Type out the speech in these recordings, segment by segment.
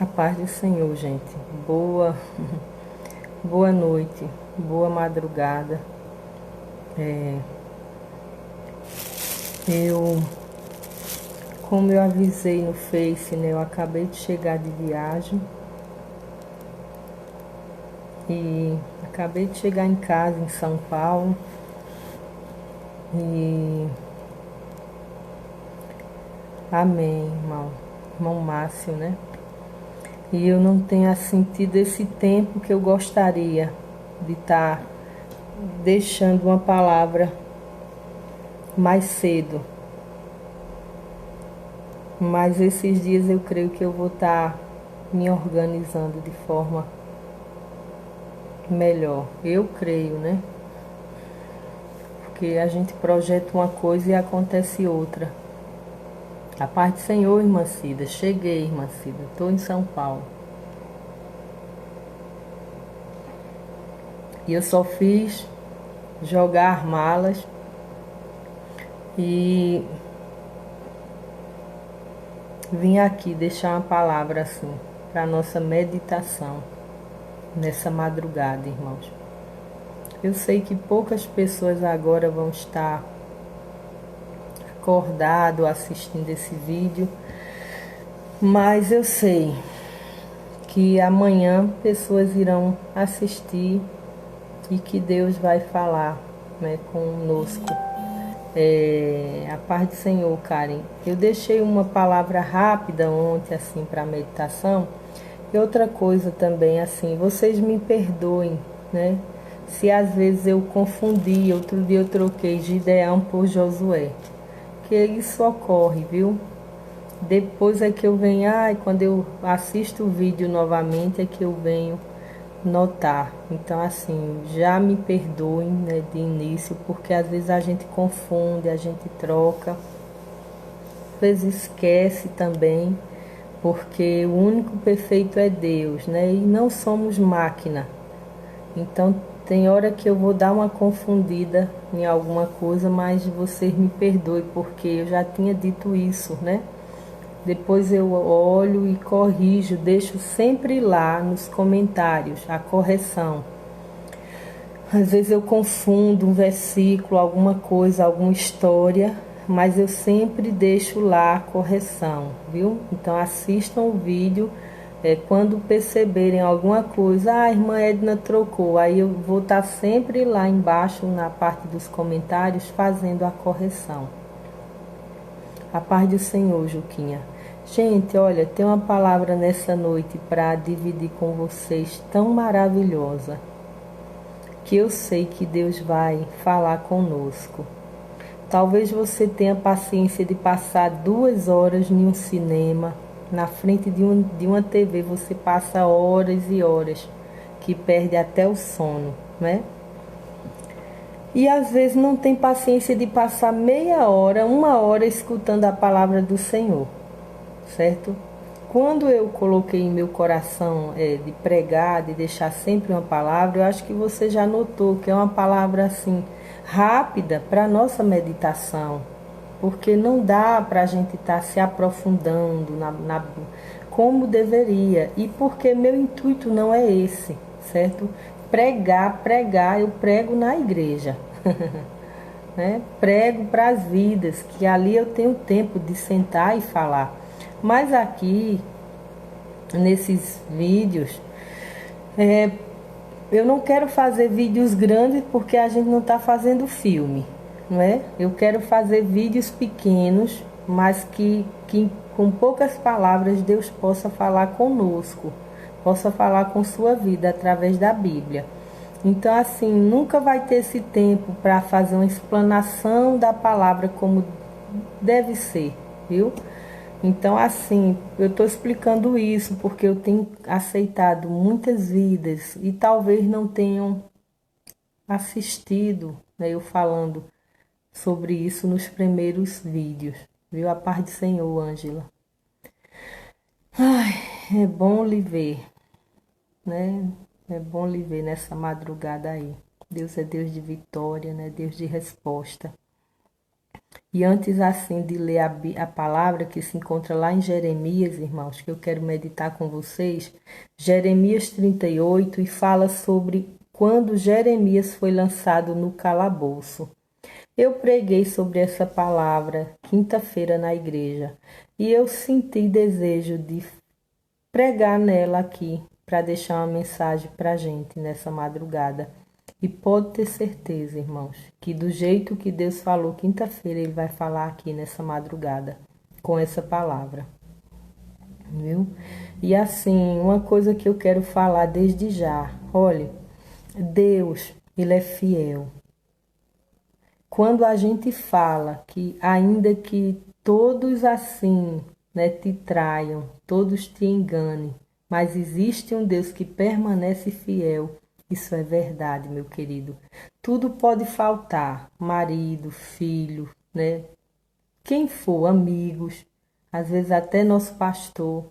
A paz do Senhor, gente. Boa noite, boa madrugada. Como eu avisei no Face, né? Eu acabei de chegar de viagem e acabei de chegar em casa em São Paulo e amém, irmão Márcio, né? E eu não tenho sentido esse tempo que eu gostaria de estar deixando uma palavra mais cedo. Mas esses dias eu creio que eu vou estar me organizando de forma melhor. Eu creio, né? Porque a gente projeta uma coisa e acontece outra. A paz do Senhor, irmã Cida. Cheguei, irmã Cida. Estou em São Paulo. E eu só fiz jogar malas e vim aqui deixar uma palavra assim para nossa meditação nessa madrugada, irmãos. Eu sei que poucas pessoas agora vão estar acordado assistindo esse vídeo, mas eu sei que amanhã pessoas irão assistir e que Deus vai falar, né, conosco. A paz do Senhor, Karen. Eu deixei uma palavra rápida ontem assim para meditação. E outra coisa também assim, vocês me perdoem, né? Se às vezes eu confundi, outro dia eu troquei Gideão por Josué. Que isso ocorre, viu? Depois é que eu venho, quando eu assisto o vídeo novamente é que eu venho notar. Então assim, já me perdoem, né, de início, porque às vezes a gente confunde, a gente troca, às vezes esquece também, porque o único perfeito é Deus, né? E não somos máquina. Então tem hora que eu vou dar uma confundida em alguma coisa, mas vocês me perdoem, porque eu já tinha dito isso, né? Depois eu olho e corrijo, deixo sempre lá nos comentários a correção. Às vezes eu confundo um versículo, alguma coisa, alguma história, mas eu sempre deixo lá a correção, viu? Então assistam o vídeo, quando perceberem alguma coisa, a irmã Edna trocou, aí eu vou estar sempre lá embaixo na parte dos comentários fazendo a correção. A paz do Senhor, Juquinha. Gente, olha, tem uma palavra nessa noite para dividir com vocês tão maravilhosa, que eu sei que Deus vai falar conosco. Talvez você tenha paciência de passar 2 horas em um cinema, na frente de uma TV, você passa horas e horas, que perde até o sono, né? E às vezes não tem paciência de passar meia hora, 1 hora escutando a palavra do Senhor, certo? Quando eu coloquei em meu coração de pregar, de deixar sempre uma palavra, eu acho que você já notou que é uma palavra assim, rápida para a nossa meditação, porque não dá para a gente estar se aprofundando como deveria, e porque meu intuito não é esse, certo? Pregar, eu prego na igreja, né? Prego para as vidas, que ali eu tenho tempo de sentar e falar. Mas aqui, nesses vídeos, eu não quero fazer vídeos grandes porque a gente não está fazendo filme, não é? Eu quero fazer vídeos pequenos, mas que com poucas palavras Deus possa falar conosco, possa falar com sua vida através da Bíblia. Então assim, nunca vai ter esse tempo para fazer uma explanação da palavra como deve ser, viu? Então, assim, eu estou explicando isso porque eu tenho aceitado muitas vidas e talvez não tenham assistido, né, eu falando sobre isso nos primeiros vídeos. Viu? A paz do Senhor, Ângela. Ai, é bom lhe ver, né? É bom lhe ver nessa madrugada aí. Deus é Deus de vitória, né? Deus de resposta. E antes assim de ler a palavra que se encontra lá em Jeremias, irmãos, que eu quero meditar com vocês, Jeremias 38, e fala sobre quando Jeremias foi lançado no calabouço. Eu preguei sobre essa palavra quinta-feira na igreja e eu senti desejo de pregar nela aqui para deixar uma mensagem para a gente nessa madrugada. E pode ter certeza, irmãos, que do jeito que Deus falou quinta-feira, Ele vai falar aqui nessa madrugada com essa palavra, viu? E assim, uma coisa que eu quero falar desde já, olha, Deus, Ele é fiel. Quando a gente fala que ainda que todos assim, né, te traiam, todos te enganem, mas existe um Deus que permanece fiel, isso é verdade, meu querido. Tudo pode faltar, marido, filho, né? Quem for, amigos, às vezes até nosso pastor,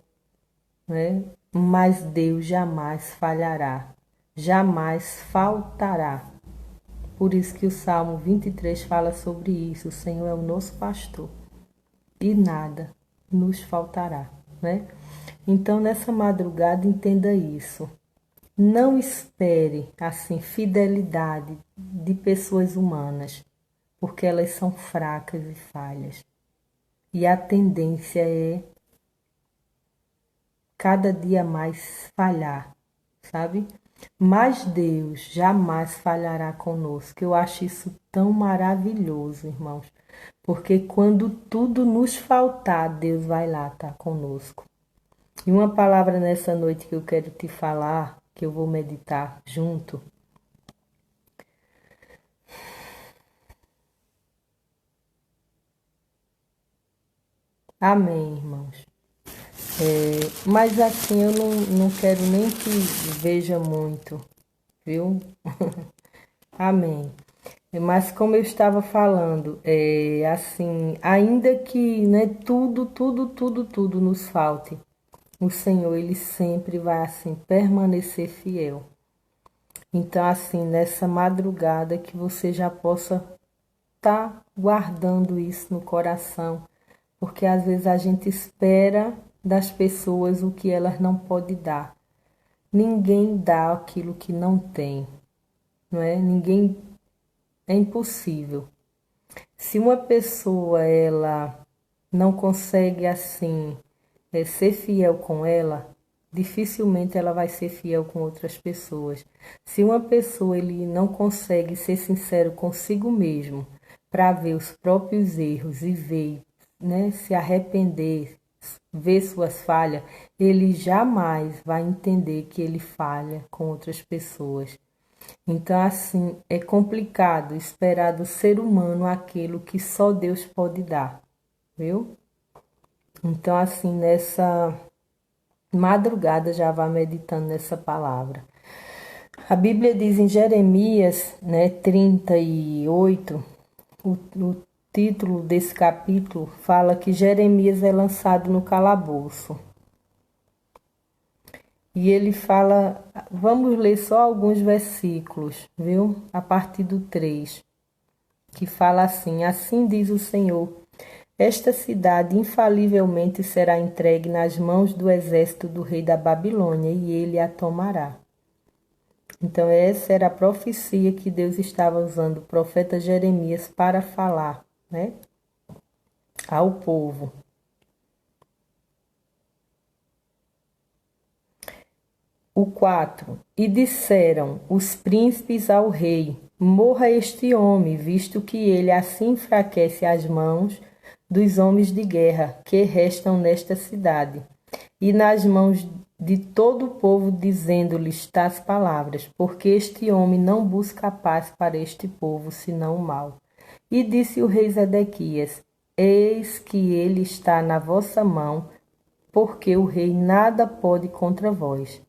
né? Mas Deus jamais falhará, jamais faltará. Por isso que o Salmo 23 fala sobre isso. O Senhor é o nosso pastor e nada nos faltará, né? Então, nessa madrugada, entenda isso. Não espere, assim, fidelidade de pessoas humanas, porque elas são fracas e falhas. E a tendência é cada dia mais falhar, sabe? Mas Deus jamais falhará conosco. Eu acho isso tão maravilhoso, irmãos. Porque quando tudo nos faltar, Deus vai lá estar conosco. E uma palavra nessa noite que eu quero te falar, que eu vou meditar junto. Amém, irmãos. Mas assim, eu não quero nem que veja muito, viu? Amém. Mas como eu estava falando, assim, ainda que, né, tudo nos falte, o Senhor, Ele sempre vai, assim, permanecer fiel. Então, assim, nessa madrugada que você já possa estar guardando isso no coração, porque às vezes a gente espera das pessoas o que elas não podem dar. Ninguém dá aquilo que não tem, não é? Ninguém, é impossível. Se uma pessoa ela não consegue assim ser fiel com ela, dificilmente ela vai ser fiel com outras pessoas. Se uma pessoa ele não consegue ser sincero consigo mesmo para ver os próprios erros e ver, né, se arrepender, ver suas falhas, ele jamais vai entender que ele falha com outras pessoas. Então, assim, é complicado esperar do ser humano aquilo que só Deus pode dar, viu? Então, assim, nessa madrugada já vá meditando nessa palavra. A Bíblia diz em Jeremias, né, 38, o título desse capítulo fala que Jeremias é lançado no calabouço. E ele fala, vamos ler só alguns versículos, viu? A partir do 3, que fala assim: Assim diz o Senhor, esta cidade infalivelmente será entregue nas mãos do exército do rei da Babilônia, e ele a tomará. Então essa era a profecia que Deus estava usando o profeta Jeremias para falar, né, ao povo. O 4. E disseram os príncipes ao rei: Morra este homem, visto que ele assim enfraquece as mãos dos homens de guerra que restam nesta cidade, e nas mãos de todo o povo, dizendo-lhes tais palavras, porque este homem não busca a paz para este povo, senão o mal. E disse o rei Zedequias: eis que ele está na vossa mão, porque o rei nada pode contra vós.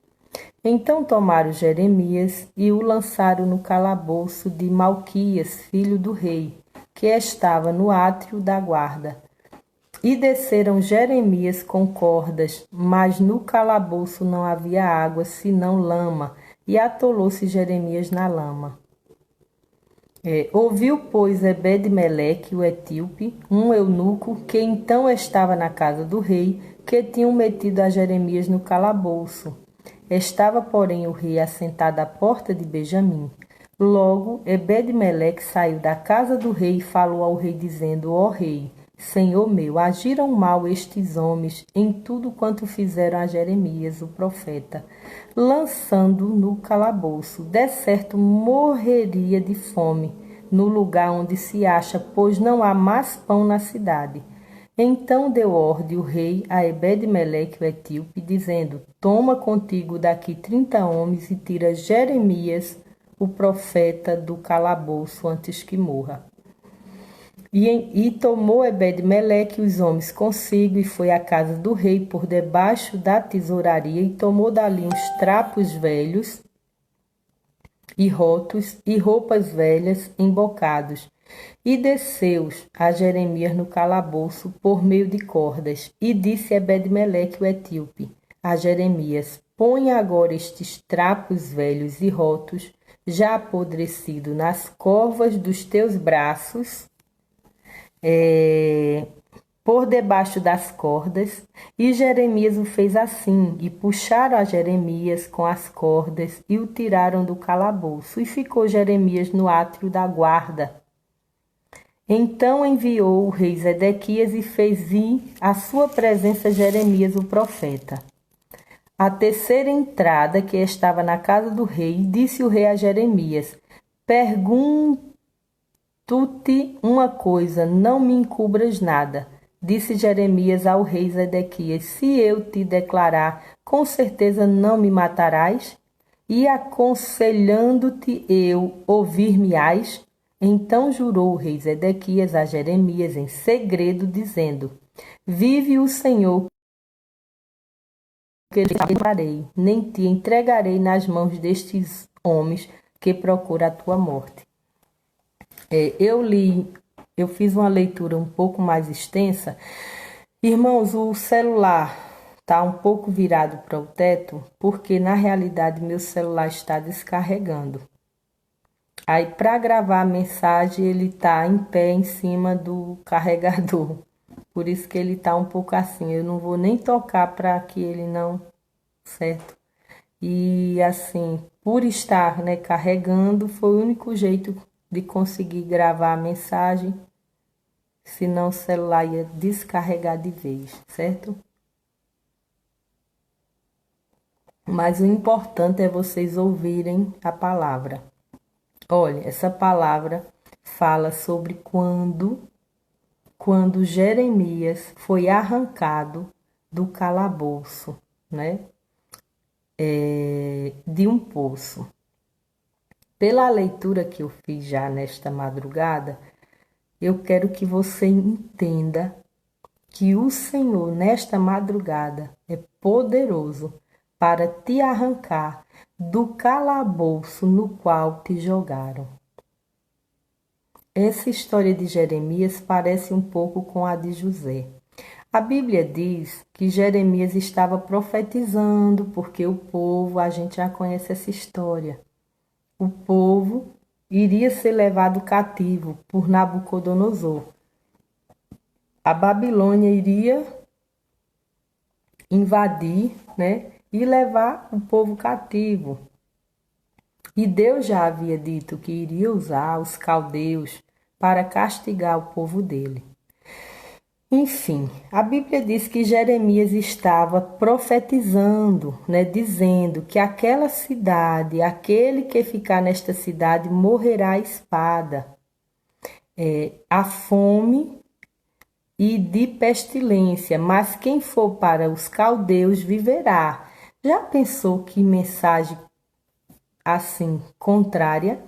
Então tomaram Jeremias e o lançaram no calabouço de Malquias, filho do rei, que estava no átrio da guarda. E desceram Jeremias com cordas, mas no calabouço não havia água, senão lama, e atolou-se Jeremias na lama. Ouviu, pois, Ebed-Meleque, o etíope, um eunuco, que então estava na casa do rei, que tinham metido a Jeremias no calabouço. Estava, porém, o rei assentado à porta de Benjamim. Logo, Ebed-Meleque saiu da casa do rei e falou ao rei, dizendo: Ó rei, senhor meu, agiram mal estes homens em tudo quanto fizeram a Jeremias, o profeta, lançando no calabouço. De certo morreria de fome no lugar onde se acha, pois não há mais pão na cidade. Então deu ordem o rei a Ebed-Meleque o etíope, dizendo: Toma contigo daqui 30 homens e tira Jeremias, o profeta, do calabouço antes que morra. E tomou Ebed-Meleque os homens consigo e foi à casa do rei por debaixo da tesouraria e tomou dali uns trapos velhos e rotos e roupas velhas embocados e desceu-os a Jeremias no calabouço por meio de cordas. E disse Ebed-Meleque o etíope a Jeremias: Põe agora estes trapos velhos e rotos, já apodrecidos, nas corvas dos teus braços, por debaixo das cordas. E Jeremias o fez assim, e puxaram a Jeremias com as cordas e o tiraram do calabouço. E ficou Jeremias no átrio da guarda. Então enviou o rei Zedequias e fez ir à sua presença Jeremias o profeta. A terceira entrada, que estava na casa do rei, disse o rei a Jeremias: Pergunto-te uma coisa, não me encubras nada. Disse Jeremias ao rei Zedequias: Se eu te declarar, com certeza não me matarás? E aconselhando-te eu, ouvir-me-ás? Então jurou o rei Zedequias a Jeremias em segredo, dizendo: Vive o Senhor, que te farei, nem te entregarei nas mãos destes homens que procuram a tua morte. Eu fiz uma leitura um pouco mais extensa. Irmãos, o celular está um pouco virado para o teto, porque na realidade meu celular está descarregando. Aí, para gravar a mensagem, ele está em pé em cima do carregador. Por isso que ele está um pouco assim. Eu não vou nem tocar para que ele não... Certo? E assim, por estar, né, carregando, foi o único jeito de conseguir gravar a mensagem. Senão o celular ia descarregar de vez, certo? Mas o importante é vocês ouvirem a palavra. Olha, essa palavra fala sobre quando Jeremias foi arrancado do calabouço, né? De um poço. Pela leitura que eu fiz já nesta madrugada, eu quero que você entenda que o Senhor, nesta madrugada, é poderoso para te arrancar do calabouço no qual te jogaram. Essa história de Jeremias parece um pouco com a de José. A Bíblia diz que Jeremias estava profetizando, porque o povo, a gente já conhece essa história. O povo iria ser levado cativo por Nabucodonosor. A Babilônia iria invadir, né, e levar o povo cativo. E Deus já havia dito que iria usar os caldeus para castigar o povo dele. Enfim, a Bíblia diz que Jeremias estava profetizando, né, dizendo que aquela cidade, aquele que ficar nesta cidade morrerá à espada, a fome e de pestilência, mas quem for para os caldeus viverá. Já pensou que mensagem assim contrária?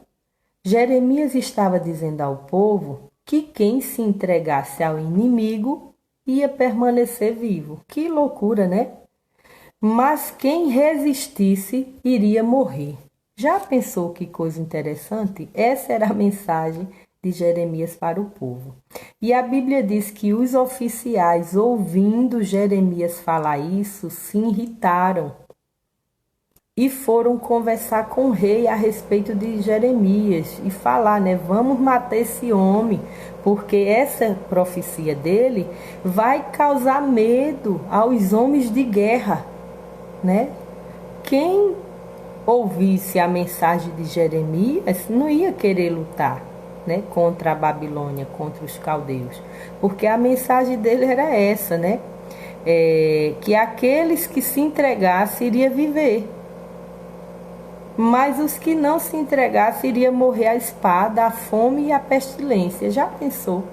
Jeremias estava dizendo ao povo que quem se entregasse ao inimigo ia permanecer vivo. Que loucura, né? Mas quem resistisse iria morrer. Já pensou que coisa interessante? Essa era a mensagem de Jeremias para o povo. E a Bíblia diz que os oficiais, ouvindo Jeremias falar isso, se irritaram e foram conversar com o rei a respeito de Jeremias e falar, né? Vamos matar esse homem, porque essa profecia dele vai causar medo aos homens de guerra, né? Quem ouvisse a mensagem de Jeremias não ia querer lutar, né? Contra a Babilônia, contra os caldeus, porque a mensagem dele era essa, né? Que aqueles que se entregassem iriam viver. Mas os que não se entregassem iriam morrer à espada, à fome e à pestilência. Já pensou?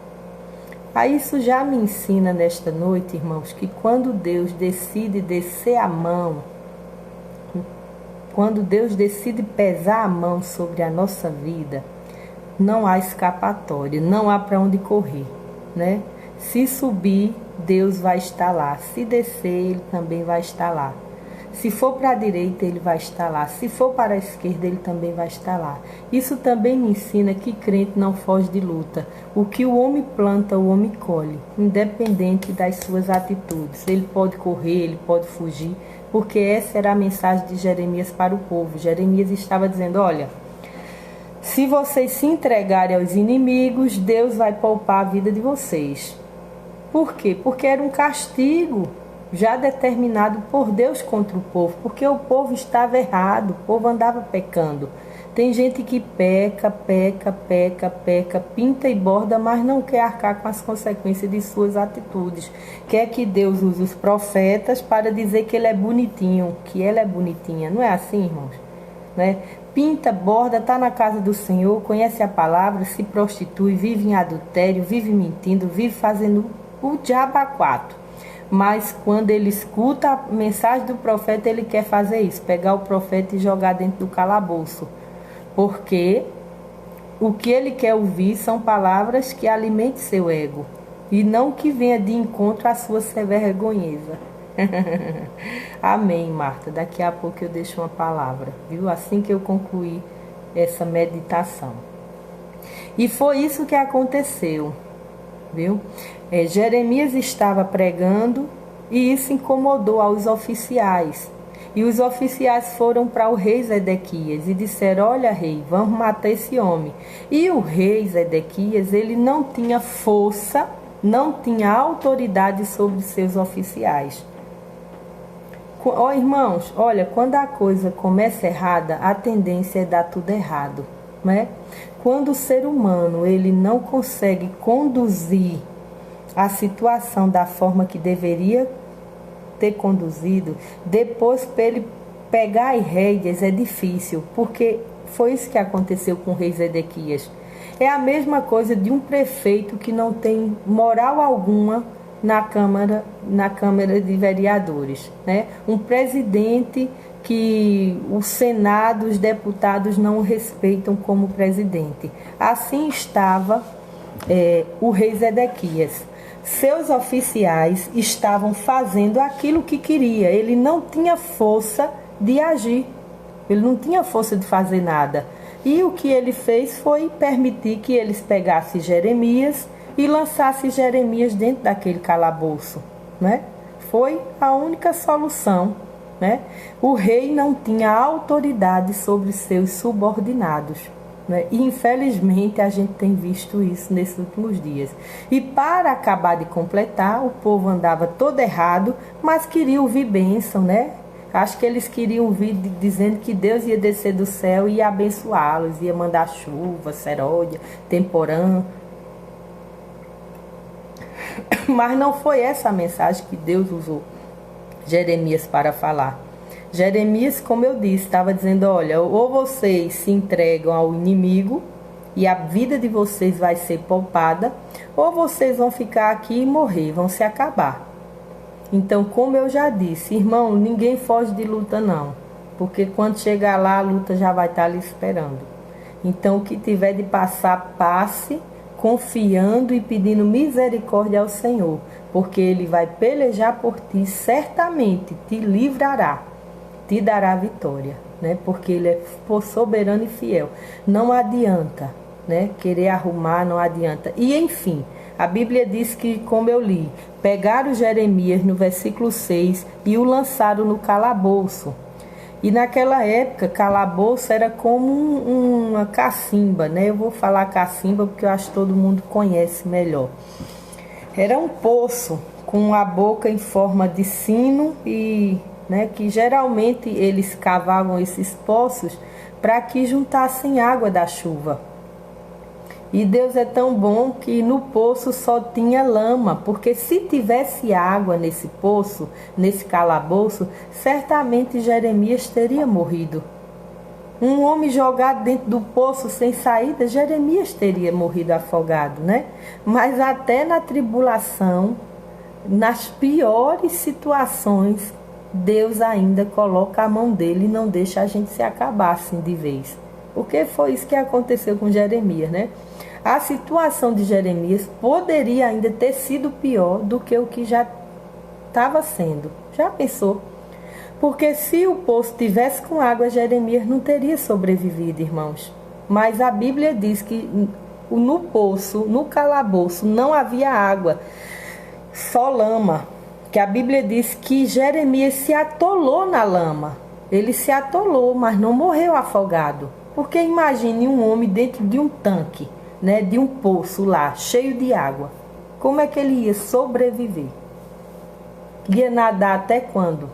Aí isso já me ensina nesta noite, irmãos, que quando Deus decide descer a mão, quando Deus decide pesar a mão sobre a nossa vida, não há escapatória, não há para onde correr, né? Se subir, Deus vai estar lá. Se descer, Ele também vai estar lá. Se for para a direita, Ele vai estar lá. Se for para a esquerda, Ele também vai estar lá. Isso também me ensina que crente não foge de luta. O que o homem planta, o homem colhe, independente das suas atitudes. Ele pode correr, ele pode fugir, porque essa era a mensagem de Jeremias para o povo. Jeremias estava dizendo, olha, se vocês se entregarem aos inimigos, Deus vai poupar a vida de vocês. Por quê? Porque era um castigo já determinado por Deus contra o povo, porque o povo estava errado, o povo andava pecando. Tem gente que peca, pinta e borda, mas não quer arcar com as consequências de suas atitudes. Quer que Deus use os profetas para dizer que ele é bonitinho, que ela é bonitinha. Não é assim, irmãos? Né? Pinta, borda, está na casa do Senhor, conhece a palavra, se prostitui, vive em adultério, vive mentindo, vive fazendo o diabo a quatro. Mas quando ele escuta a mensagem do profeta, ele quer fazer isso, pegar o profeta e jogar dentro do calabouço. Porque o que ele quer ouvir são palavras que alimentem seu ego e não que venha de encontro à sua vergonheza. Amém, Marta. Daqui a pouco eu deixo uma palavra, viu? Assim que eu concluir essa meditação. E foi isso que aconteceu, viu? Jeremias estava pregando e isso incomodou aos oficiais. E os oficiais foram para o rei Zedequias e disseram, olha rei, vamos matar esse homem. E o rei Zedequias, ele não tinha força, não tinha autoridade sobre seus oficiais. Irmãos, olha, quando a coisa começa errada, a tendência é dar tudo errado, né? Quando o ser humano ele não consegue conduzir a situação da forma que deveria ter conduzido, depois para ele pegar as rédeas é difícil, porque foi isso que aconteceu com o rei Zedequias. É a mesma coisa de um prefeito que não tem moral alguma na Câmara de Vereadores, né? Um presidente que o Senado, os deputados não o respeitam como presidente. Assim estava o rei Zedequias. Seus oficiais estavam fazendo aquilo que queria. Ele não tinha força de agir. Ele não tinha força de fazer nada. E o que ele fez foi permitir que eles pegassem Jeremias e lançassem Jeremias dentro daquele calabouço, né? Foi a única solução, né? O rei não tinha autoridade sobre seus subordinados, né? E infelizmente a gente tem visto isso nesses últimos dias. E para acabar de completar, o povo andava todo errado, mas queria ouvir bênção, né? Acho que eles queriam ouvir dizendo que Deus ia descer do céu e ia abençoá-los, ia mandar chuva, seródia, temporã. Mas não foi essa a mensagem que Deus usou Jeremias para falar. Jeremias, como eu disse, estava dizendo, olha, ou vocês se entregam ao inimigo e a vida de vocês vai ser poupada, ou vocês vão ficar aqui e morrer, vão se acabar. Então, como eu já disse, irmão, ninguém foge de luta não, porque quando chegar lá, a luta já vai estar ali esperando. Então, o que tiver de passar, passe confiando e pedindo misericórdia ao Senhor, porque Ele vai pelejar por ti, certamente te livrará, te dará vitória, né? Porque Ele é soberano e fiel. Não adianta, né? Querer arrumar, não adianta. E enfim, a Bíblia diz que, como eu li, pegaram Jeremias no versículo 6 e o lançaram no calabouço. E naquela época, calabouço era como uma cacimba, né? Eu vou falar cacimba porque eu acho que todo mundo conhece melhor. Era um poço com a boca em forma de sino e, né, que geralmente eles cavavam esses poços para que juntassem água da chuva. E Deus é tão bom que no poço só tinha lama, porque se tivesse água nesse poço, nesse calabouço, certamente Jeremias teria morrido. Um homem jogado dentro do poço sem saída, Jeremias teria morrido afogado, né? Mas até na tribulação, nas piores situações, Deus ainda coloca a mão dele e não deixa a gente se acabar assim de vez. Porque foi isso que aconteceu com Jeremias, né? A situação de Jeremias poderia ainda ter sido pior do que o que já estava sendo. Já pensou? Porque se o poço tivesse com água, Jeremias não teria sobrevivido, irmãos. Mas a Bíblia diz que no poço, no calabouço, não havia água, só lama. Que a Bíblia diz que Jeremias se atolou na lama. Ele se atolou, mas não morreu afogado. Porque imagine um homem dentro de um tanque, né, de um poço lá, cheio de água. Como é que ele ia sobreviver? Ia nadar até quando?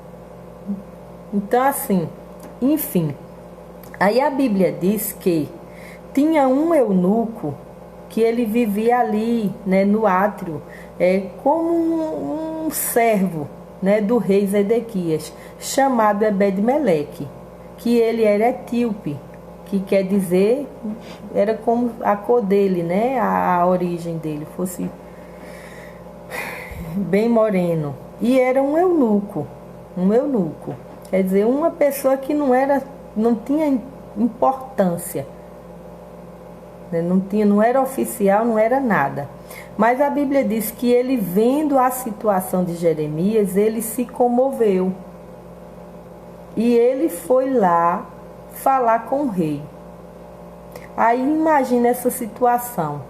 Então, assim, enfim. Aí a Bíblia diz que tinha um eunuco que ele vivia ali, né, no átrio, como um servo, né, do rei Zedequias, chamado Ebed-Meleque, que ele era etíope, que quer dizer, era como a cor dele, né, a origem dele, fosse bem moreno. E era um eunuco, quer dizer, uma pessoa que não tinha importância, né, não era oficial, não era nada. Mas a Bíblia diz que ele, vendo a situação de Jeremias, ele se comoveu. E ele foi lá falar com o rei. Aí imagina essa situação.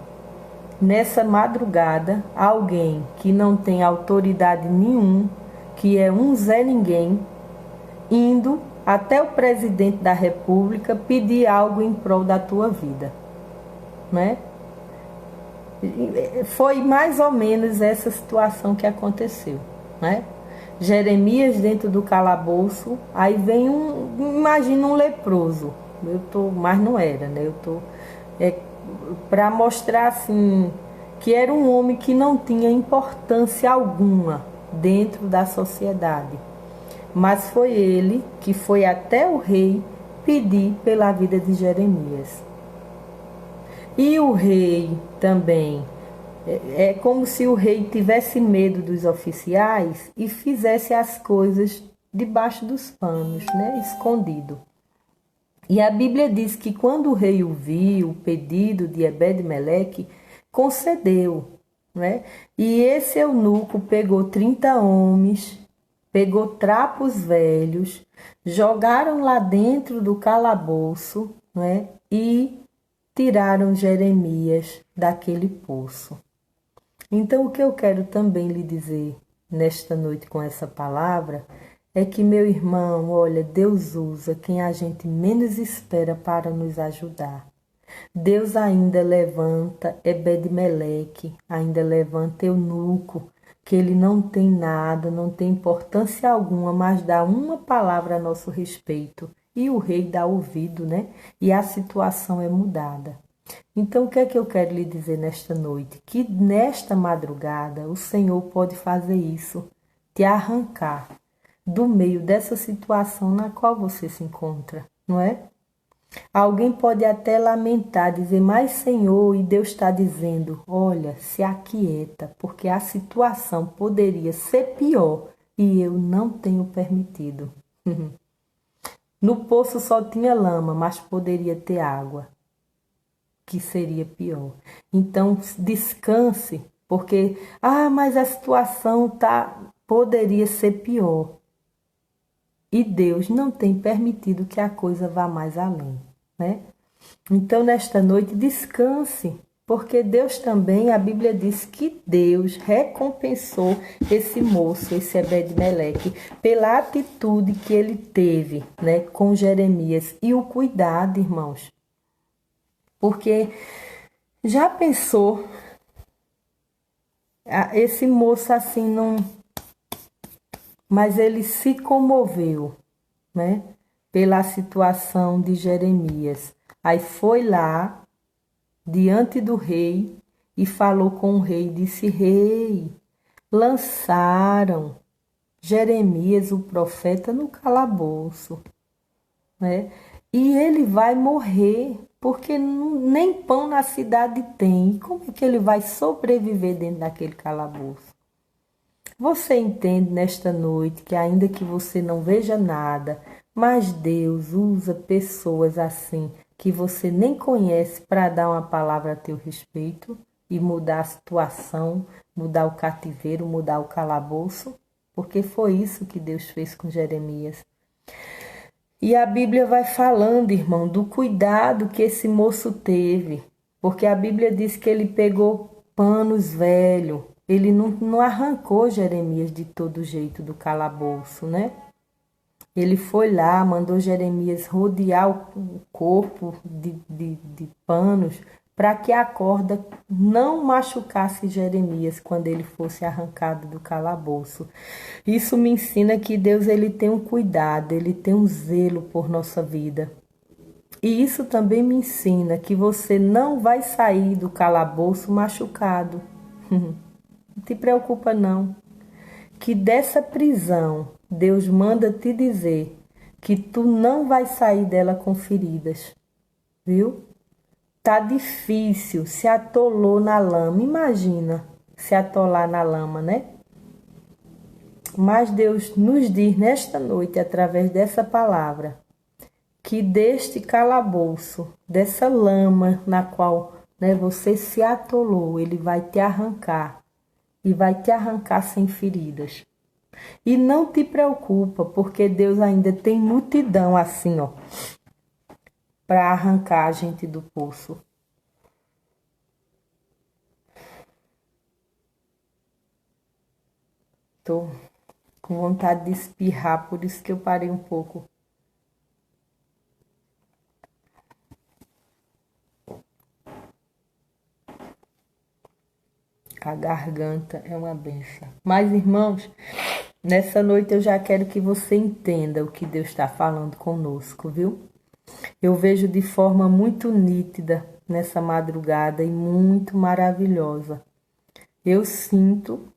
Nessa madrugada, alguém que não tem autoridade nenhuma, que é um Zé Ninguém, indo até o presidente da República pedir algo em prol da tua vida, né? Foi mais ou menos essa situação que aconteceu, né? Jeremias dentro do calabouço, aí vem imagina um leproso, mas não era, né? Para mostrar assim que era um homem que não tinha importância alguma dentro da sociedade. Mas foi ele que foi até o rei pedir pela vida de Jeremias. E o rei também, é como se o rei tivesse medo dos oficiais e fizesse as coisas debaixo dos panos, né, escondido. E a Bíblia diz que quando o rei ouviu o pedido de Ebed-Meleque, concedeu, né? E esse eunuco pegou 30 homens, pegou trapos velhos, jogaram lá dentro do calabouço, né? E tiraram Jeremias daquele poço. Então, o que eu quero também lhe dizer nesta noite com essa palavra é que, meu irmão, olha, Deus usa quem a gente menos espera para nos ajudar. Deus ainda levanta Ebed-Meleque, ainda levanta eunuco, que ele não tem nada, não tem importância alguma, mas dá uma palavra a nosso respeito. E o rei dá ouvido, né? E a situação é mudada. Então, o que é que eu quero lhe dizer nesta noite? Que nesta madrugada o Senhor pode fazer isso, te arrancar do meio dessa situação na qual você se encontra, não é? Alguém pode até lamentar, dizer, mas Senhor, e Deus está dizendo, olha, se aquieta, porque a situação poderia ser pior e eu não tenho permitido. No poço só tinha lama, mas poderia ter água. que seria pior. Então, descanse, porque, mas a situação poderia ser pior. E Deus não tem permitido que a coisa vá mais além, né? Então, nesta noite, descanse, porque Deus também, a Bíblia diz que Deus recompensou esse moço, esse Ebed-Meleque, pela atitude que ele teve, né, com Jeremias e o cuidado, irmãos. Porque já pensou, esse moço assim não... Mas ele se comoveu, né, pela situação de Jeremias. Aí foi lá, diante do rei, e falou com o rei, disse: rei, lançaram Jeremias, o profeta, no calabouço, né? E ele vai morrer, porque nem pão na cidade tem. Como é que ele vai sobreviver dentro daquele calabouço? Você entende nesta noite que ainda que você não veja nada, mas Deus usa pessoas assim, que você nem conhece, para dar uma palavra a teu respeito e mudar a situação, mudar o cativeiro, mudar o calabouço? Porque foi isso que Deus fez com Jeremias. E a Bíblia vai falando, irmão, do cuidado que esse moço teve. Porque a Bíblia diz que ele pegou panos velhos. Ele não arrancou Jeremias de todo jeito do calabouço, né? Ele foi lá, mandou Jeremias rodear o corpo de panos para que a corda não machucasse Jeremias quando ele fosse arrancado do calabouço. Isso me ensina que Deus, ele tem um cuidado, ele tem um zelo por nossa vida. E isso também me ensina que você não vai sair do calabouço machucado. Não te preocupa não, que dessa prisão Deus manda te dizer que tu não vai sair dela com feridas, viu? Tá difícil, se atolou na lama, imagina se atolar na lama, né? Mas Deus nos diz nesta noite, através dessa palavra, que deste calabouço, dessa lama na qual, né, você se atolou, Ele vai te arrancar. E vai te arrancar sem feridas. E não te preocupa, porque Deus ainda tem multidão assim, ó, para arrancar a gente do poço. Tô com vontade de espirrar, por isso que eu parei um pouco. A garganta é uma benção. Mas, irmãos, nessa noite eu já quero que você entenda o que Deus está falando conosco, viu? Eu vejo de forma muito nítida nessa madrugada e muito maravilhosa. Eu sinto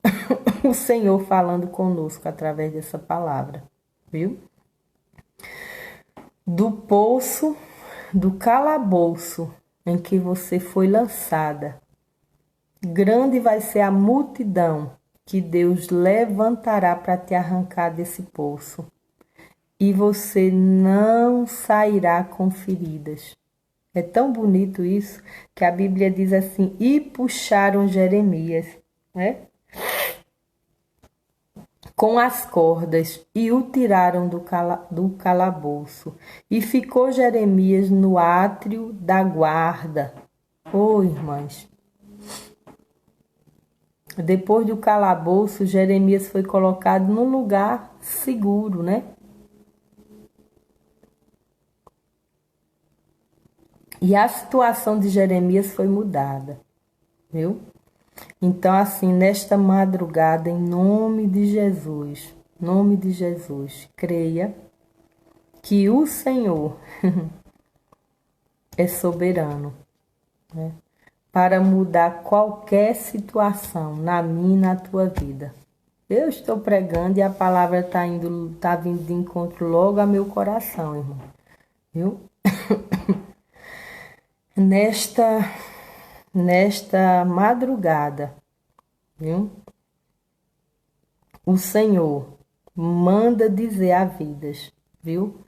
o Senhor falando conosco através dessa palavra, viu? Do poço, do calabouço em que você foi lançada, grande vai ser a multidão que Deus levantará para te arrancar desse poço. E você não sairá com feridas. É tão bonito isso, que a Bíblia diz assim: e puxaram Jeremias, né, com as cordas e o tiraram do calabouço. E ficou Jeremias no átrio da guarda. Irmãs, depois do calabouço, Jeremias foi colocado num lugar seguro, né? E a situação de Jeremias foi mudada, viu? Então, assim, nesta madrugada, em nome de Jesus, creia que o Senhor é soberano, né, para mudar qualquer situação na minha e na tua vida. Eu estou pregando e a palavra está vindo de encontro logo ao meu coração, irmão, viu? Nesta madrugada, viu? O Senhor manda dizer a vidas, viu?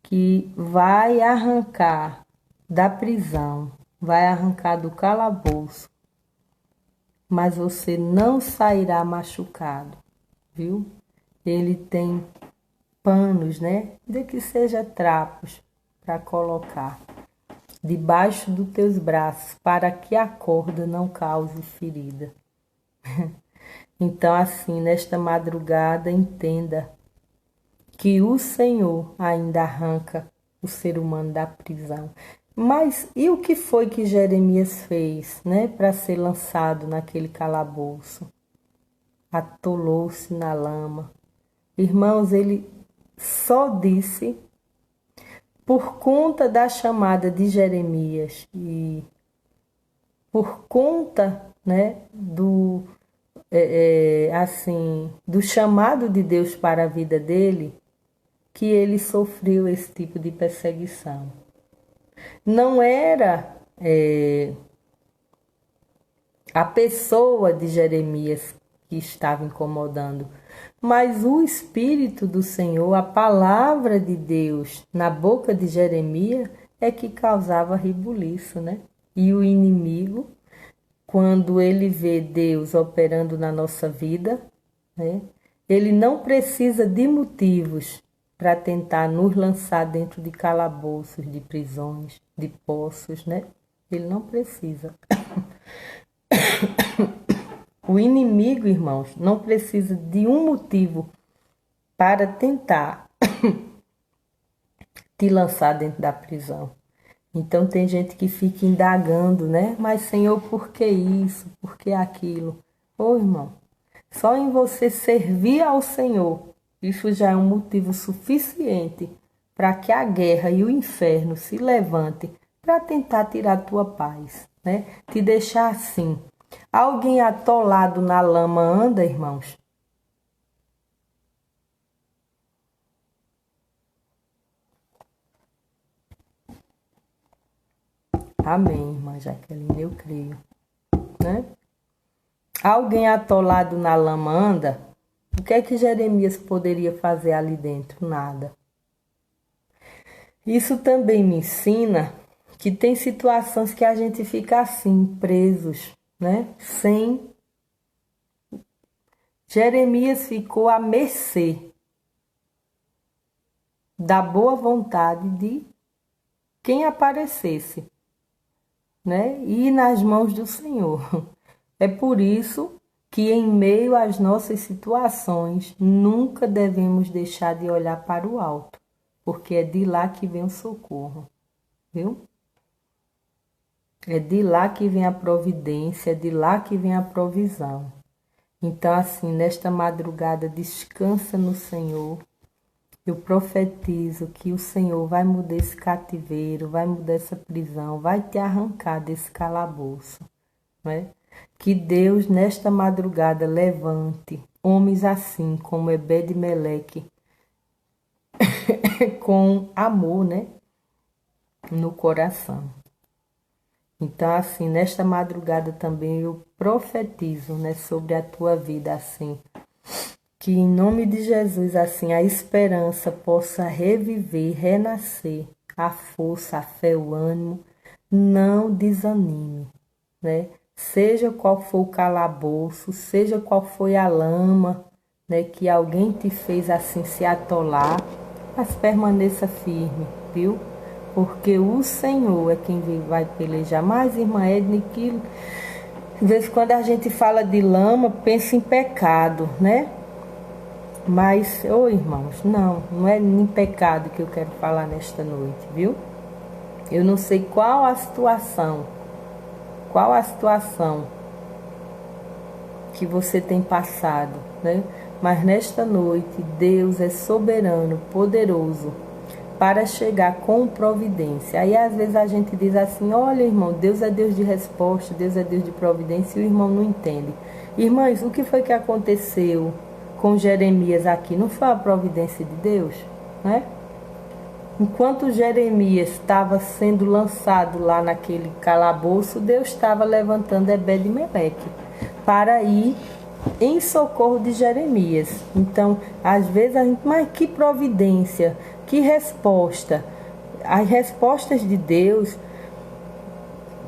Que vai arrancar da prisão vai arrancar do calabouço, mas você não sairá machucado, viu? Ele tem panos, né? De que seja trapos para colocar debaixo dos teus braços, para que a corda não cause ferida. Então, assim, nesta madrugada, entenda que o Senhor ainda arranca o ser humano da prisão. Mas e o que foi que Jeremias fez, né, para ser lançado naquele calabouço? Atolou-se na lama. Irmãos, ele só disse por conta da chamada de Jeremias e por conta, né, do chamado de Deus para a vida dele, que ele sofreu esse tipo de perseguição. Não era a pessoa de Jeremias que estava incomodando, mas o Espírito do Senhor, a palavra de Deus na boca de Jeremias é que causava rebuliço, né? E o inimigo, quando ele vê Deus operando na nossa vida, né? Ele não precisa de motivos para tentar nos lançar dentro de calabouços, de prisões, de poços, né? Ele não precisa. O inimigo, irmãos, não precisa de um motivo para tentar te lançar dentro da prisão. Então tem gente que fica indagando, né? Mas Senhor, por que isso? Por que aquilo? Ô irmão, só em você servir ao Senhor, isso já é um motivo suficiente para que a guerra e o inferno se levantem para tentar tirar a tua paz, né? Te deixar assim. Alguém atolado na lama anda, irmãos? Amém, irmã Jaqueline, eu creio, né? Alguém atolado na lama anda? O que é que Jeremias poderia fazer ali dentro? Nada. Isso também me ensina que tem situações que a gente fica assim, presos, né? Sem. Jeremias ficou à mercê da boa vontade de quem aparecesse, né? E nas mãos do Senhor. É por isso que em meio às nossas situações, nunca devemos deixar de olhar para o alto, porque é de lá que vem o socorro, viu? É de lá que vem a providência, é de lá que vem a provisão. Então, assim, nesta madrugada, descansa no Senhor. Eu profetizo que o Senhor vai mudar esse cativeiro, vai mudar essa prisão, vai te arrancar desse calabouço, né? Que Deus, nesta madrugada, levante homens assim como Ebed-Meleque, com amor, né? No coração. Então, assim, nesta madrugada também eu profetizo, né, sobre a tua vida, assim, que em nome de Jesus, assim, a esperança possa reviver, renascer, a força, a fé, o ânimo, não desanime, né? Seja qual for o calabouço, seja qual foi a lama, né, que alguém te fez assim se atolar, mas permaneça firme, viu? Porque o Senhor é quem vai pelejar. Mas, irmã Edne, que às vezes quando a gente fala de lama, pensa em pecado, né? Mas, irmãos, não é em pecado que eu quero falar nesta noite, viu? Eu não sei qual a situação que você tem passado, né? Mas nesta noite, Deus é soberano, poderoso, para chegar com providência. Aí às vezes a gente diz assim, olha irmão, Deus é Deus de resposta, Deus é Deus de providência, e o irmão não entende. Irmãs, o que foi que aconteceu com Jeremias aqui? Não foi a providência de Deus, né? Enquanto Jeremias estava sendo lançado lá naquele calabouço, Deus estava levantando Ebed-Meleque para ir em socorro de Jeremias. Então, às vezes a gente, mas que providência, que resposta. As respostas de Deus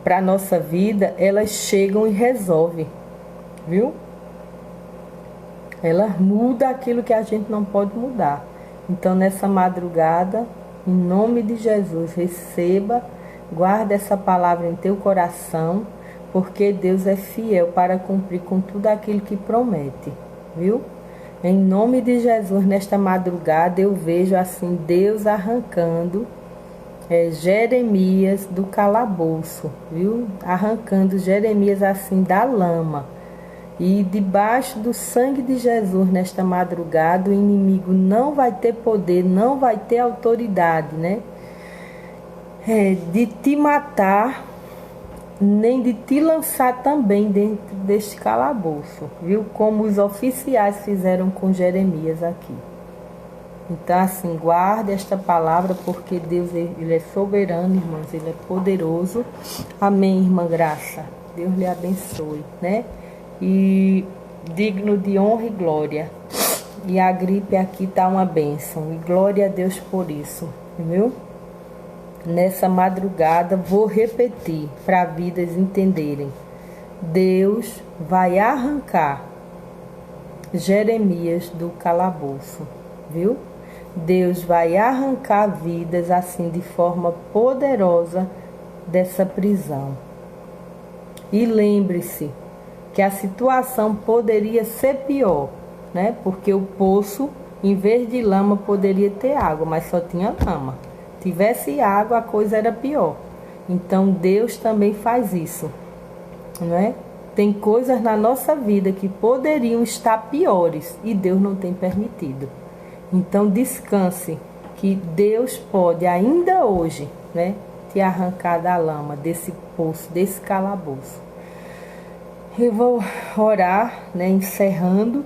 para a nossa vida, elas chegam e resolvem, viu? Ela muda aquilo que a gente não pode mudar. Então, nessa madrugada, em nome de Jesus, receba, guarda essa palavra em teu coração, porque Deus é fiel para cumprir com tudo aquilo que promete, viu? Em nome de Jesus, nesta madrugada, eu vejo assim Deus arrancando Jeremias do calabouço, viu? Arrancando Jeremias assim da lama. E debaixo do sangue de Jesus, nesta madrugada, o inimigo não vai ter poder, não vai ter autoridade, né? De te matar, nem de te lançar também dentro deste calabouço, viu? Como os oficiais fizeram com Jeremias aqui. Então, assim, guarde esta palavra, porque Deus, Ele é soberano, irmãos, Ele é poderoso. Amém, irmã Graça. Deus lhe abençoe, né? E digno de honra e glória. E a gripe aqui está uma bênção. E glória a Deus por isso, viu? Nessa madrugada, vou repetir para vidas entenderem. Deus vai arrancar Jeremias do calabouço, viu? Deus vai arrancar vidas assim de forma poderosa dessa prisão. E lembre-se que a situação poderia ser pior, né? Porque o poço, em vez de lama, poderia ter água, mas só tinha lama. Tivesse água, a coisa era pior. Então Deus também faz isso, não é? Tem coisas na nossa vida que poderiam estar piores e Deus não tem permitido. Então descanse que Deus pode ainda hoje, né, te arrancar da lama, desse poço, desse calabouço. Eu vou orar, né, encerrando.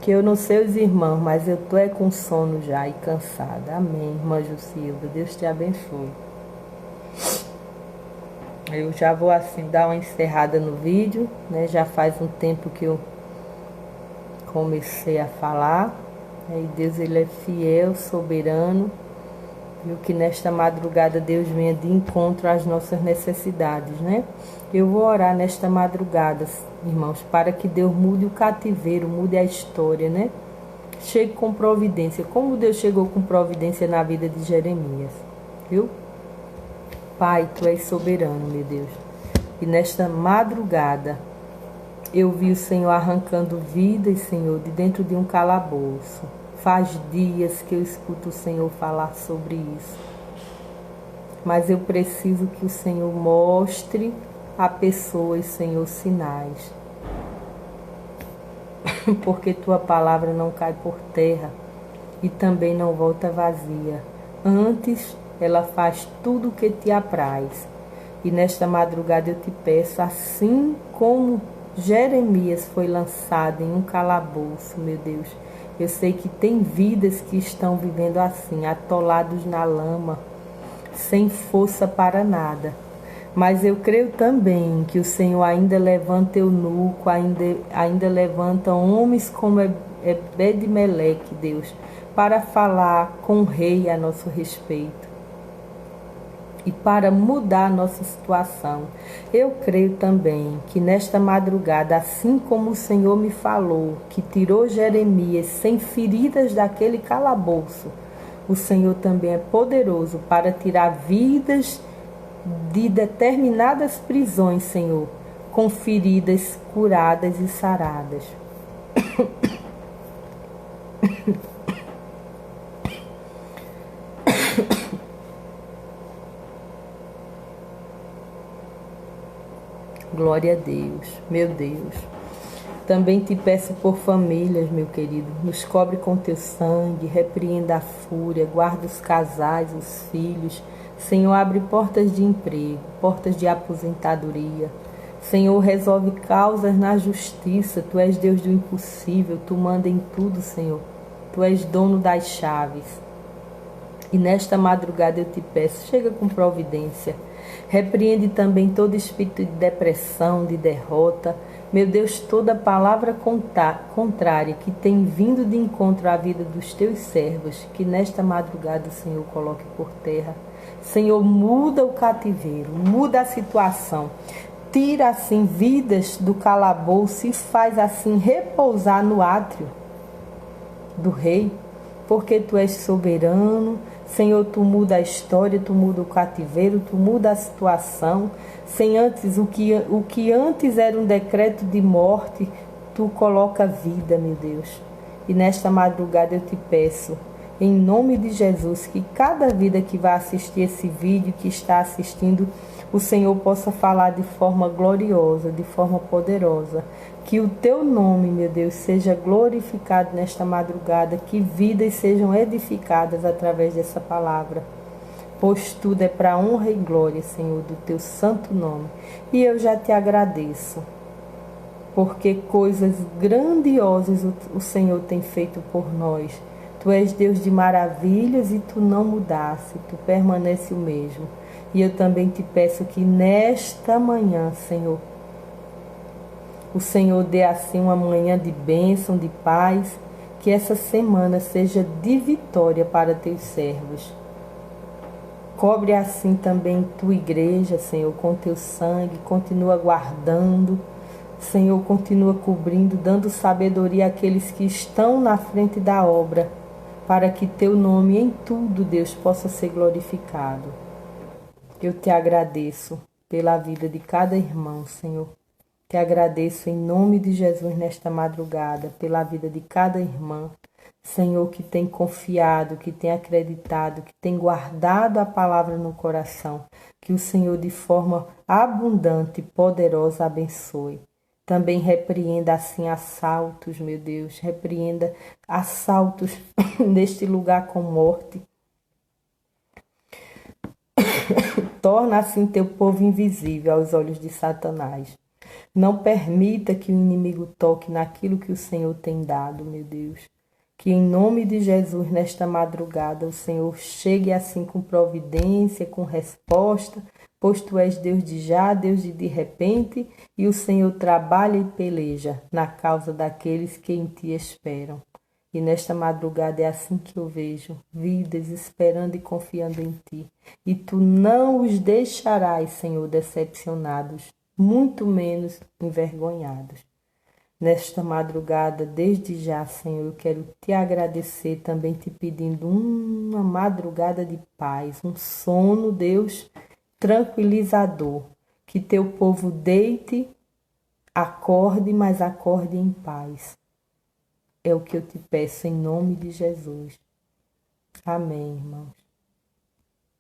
Que eu não sei os irmãos, mas eu tô com sono já e cansada. Amém, irmã Jucilda. Deus te abençoe. Eu já vou assim dar uma encerrada no vídeo, né? Já faz um tempo que eu comecei a falar. E Deus, Ele é fiel, soberano. E que nesta madrugada Deus venha de encontro às nossas necessidades, né? Eu vou orar nesta madrugada, irmãos, para que Deus mude o cativeiro, mude a história, né? Chegue com providência, como Deus chegou com providência na vida de Jeremias, viu? Pai, Tu és soberano, meu Deus. E nesta madrugada, eu vi o Senhor arrancando vidas, Senhor, de dentro de um calabouço. Faz dias que eu escuto o Senhor falar sobre isso. Mas eu preciso que o Senhor mostre a pessoas, Senhor, sinais. Porque Tua palavra não cai por terra e também não volta vazia. Antes, ela faz tudo o que Te apraz. E nesta madrugada eu Te peço, assim como Jeremias foi lançado em um calabouço, meu Deus, eu sei que tem vidas que estão vivendo assim, atolados na lama, sem força para nada. Mas eu creio também que o Senhor ainda levanta eunuco, ainda levanta homens como Ebed-Meleque, Deus, para falar com o rei a nosso respeito e para mudar a nossa situação. Eu creio também que nesta madrugada, assim como o Senhor me falou, que tirou Jeremias sem feridas daquele calabouço, o Senhor também é poderoso para tirar vidas de determinadas prisões, Senhor, com feridas curadas e saradas. Glória a Deus, meu Deus. Também te peço por famílias, meu querido. Nos cobre com teu sangue, repreenda a fúria, guarda os casais, os filhos. Senhor, abre portas de emprego, portas de aposentadoria. Senhor, resolve causas na justiça. Tu és Deus do impossível, Tu manda em tudo, Senhor. Tu és dono das chaves. E nesta madrugada eu te peço, chega com providência. Repreende também todo espírito de depressão, de derrota. Meu Deus, toda palavra contrária que tem vindo de encontro à vida dos teus servos, que nesta madrugada o Senhor coloque por terra. Senhor, muda o cativeiro, muda a situação. Tira assim vidas do calabouço e faz assim repousar no átrio do rei, porque tu és soberano. Senhor, tu muda a história, tu muda o cativeiro, tu muda a situação. Sem antes, o que antes era um decreto de morte, tu coloca vida, meu Deus. E nesta madrugada eu te peço, em nome de Jesus, que cada vida que vai assistir esse vídeo, que está assistindo, o Senhor possa falar de forma gloriosa, de forma poderosa. Que o teu nome, meu Deus, seja glorificado nesta madrugada, que vidas sejam edificadas através dessa palavra. Pois tudo é para honra e glória, Senhor, do teu santo nome. E eu já te agradeço, porque coisas grandiosas o Senhor tem feito por nós. Tu és Deus de maravilhas e tu não mudaste, tu permanece o mesmo. E eu também te peço que nesta manhã, Senhor, o Senhor dê assim uma manhã de bênção, de paz, que essa semana seja de vitória para teus servos. Cobre assim também tua igreja, Senhor, com teu sangue, continua guardando, Senhor, continua cobrindo, dando sabedoria àqueles que estão na frente da obra, para que teu nome em tudo, Deus, possa ser glorificado. Eu te agradeço pela vida de cada irmão, Senhor. Te agradeço em nome de Jesus nesta madrugada, pela vida de cada irmã, Senhor, que tem confiado, que tem acreditado, que tem guardado a palavra no coração. Que o Senhor, de forma abundante e poderosa, abençoe. Também repreenda assim assaltos, meu Deus, repreenda assaltos neste lugar com morte. Torna assim teu povo invisível aos olhos de Satanás. Não permita que o inimigo toque naquilo que o Senhor tem dado, meu Deus. Que em nome de Jesus, nesta madrugada, o Senhor chegue assim com providência, com resposta, pois tu és Deus de já, Deus de repente, e o Senhor trabalha e peleja na causa daqueles que em ti esperam. E nesta madrugada é assim que eu vejo vidas esperando e confiando em ti. E tu não os deixarás, Senhor, decepcionados, muito menos envergonhados. Nesta madrugada, desde já, Senhor, eu quero te agradecer, também te pedindo uma madrugada de paz, um sono, Deus, tranquilizador. Que teu povo deite, acorde, mas acorde em paz. É o que eu te peço em nome de Jesus. Amém, irmãos.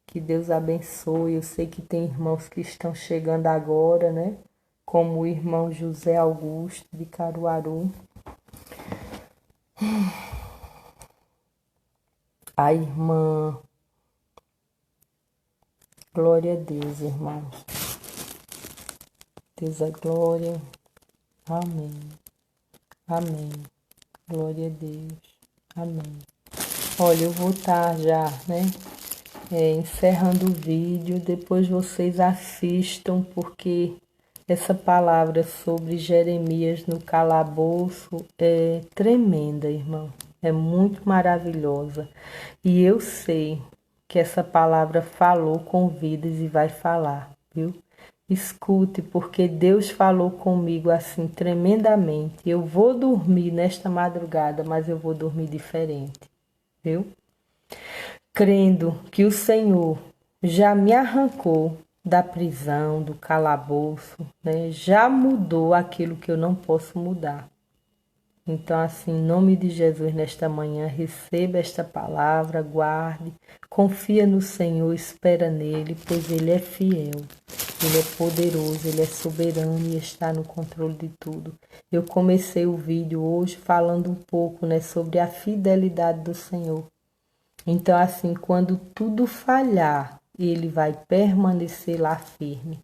Que Deus abençoe. Eu sei que tem irmãos que estão chegando agora, né? Como o irmão José Augusto de Caruaru. A irmã. Glória a Deus, irmãos. Deus é glória. Amém. Amém. Glória a Deus. Amém. Olha, eu vou estar já, né? Encerrando o vídeo. Depois vocês assistam, porque essa palavra sobre Jeremias no calabouço é tremenda, irmão. É muito maravilhosa. E eu sei que essa palavra falou com vidas e vai falar, viu? Escute, porque Deus falou comigo assim tremendamente. Eu vou dormir nesta madrugada, mas eu vou dormir diferente, viu? Crendo que o Senhor já me arrancou da prisão, do calabouço, né? Já mudou aquilo que eu não posso mudar. Então, assim, em nome de Jesus, nesta manhã, receba esta palavra, guarde, confia no Senhor, espera nele, pois ele é fiel, ele é poderoso, ele é soberano e está no controle de tudo. Eu comecei o vídeo hoje falando um pouco, né, sobre a fidelidade do Senhor. Então, assim, quando tudo falhar, ele vai permanecer lá firme,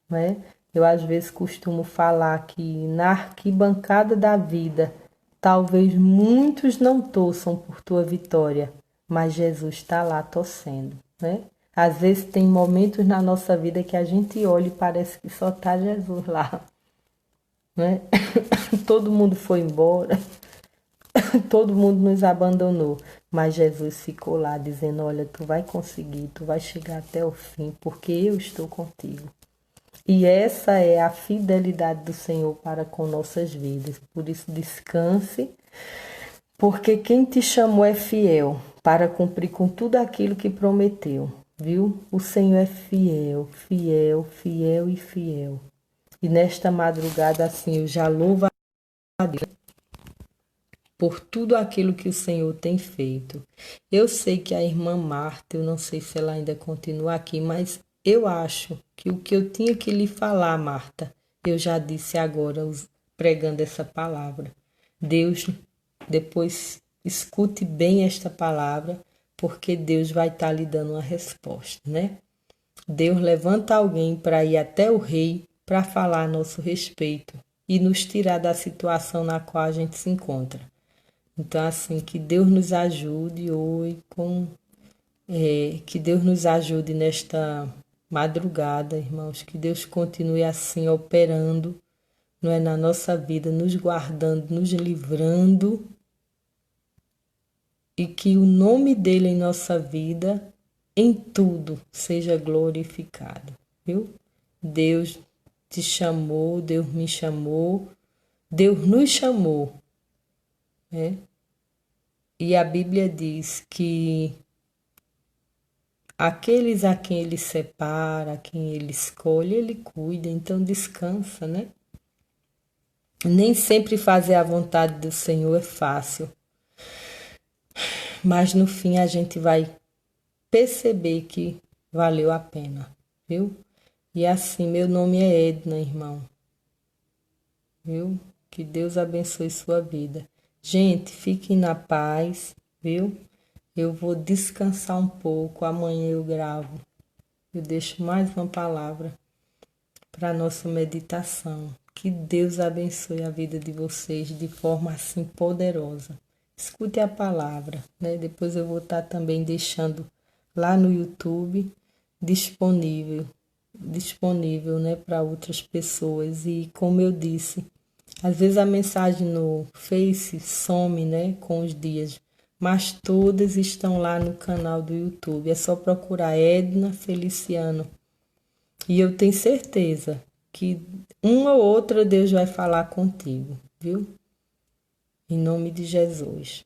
né? Eu, às vezes, costumo falar que na arquibancada da vida, talvez muitos não torçam por tua vitória, mas Jesus está lá torcendo, né? Às vezes tem momentos na nossa vida que a gente olha e parece que só está Jesus lá. né? Todo mundo foi embora, todo mundo nos abandonou, mas Jesus ficou lá dizendo: olha, tu vai conseguir, tu vai chegar até o fim, porque eu estou contigo. E essa é a fidelidade do Senhor para com nossas vidas. Por isso, descanse, porque quem te chamou é fiel para cumprir com tudo aquilo que prometeu, viu? O Senhor é fiel, fiel, fiel e fiel. E nesta madrugada, assim, eu já louvo a Deus por tudo aquilo que o Senhor tem feito. Eu sei que a irmã Marta, eu não sei se ela ainda continua aqui, mas eu acho que o que eu tinha que lhe falar, Marta, eu já disse agora, pregando essa palavra. Deus, depois escute bem esta palavra, porque Deus vai estar lhe dando uma resposta, né? Deus levanta alguém para ir até o rei para falar a nosso respeito e nos tirar da situação na qual a gente se encontra. Então, assim, que Deus nos ajude hoje, que Deus nos ajude nesta madrugada, irmãos, que Deus continue assim operando, não é, na nossa vida, nos guardando, nos livrando, e que o nome dele em nossa vida, em tudo, seja glorificado, viu? Deus te chamou, Deus me chamou, Deus nos chamou, né? E a Bíblia diz que aqueles a quem ele separa, a quem ele escolhe, ele cuida, então descansa, né? Nem sempre fazer a vontade do Senhor é fácil, mas no fim a gente vai perceber que valeu a pena, viu? E assim, meu nome é Edna, irmão, viu? Que Deus abençoe sua vida. Gente, fiquem na paz, viu? Eu vou descansar um pouco, amanhã eu gravo. Eu deixo mais uma palavra para a nossa meditação. Que Deus abençoe a vida de vocês de forma assim poderosa. Escute a palavra, né? Depois eu vou estar também deixando lá no YouTube disponível, né, para outras pessoas. E como eu disse, às vezes a mensagem no Face some, né, com os dias, mas todas estão lá no canal do YouTube. É só procurar Edna Feliciano. E eu tenho certeza que uma ou outra Deus vai falar contigo, viu? Em nome de Jesus.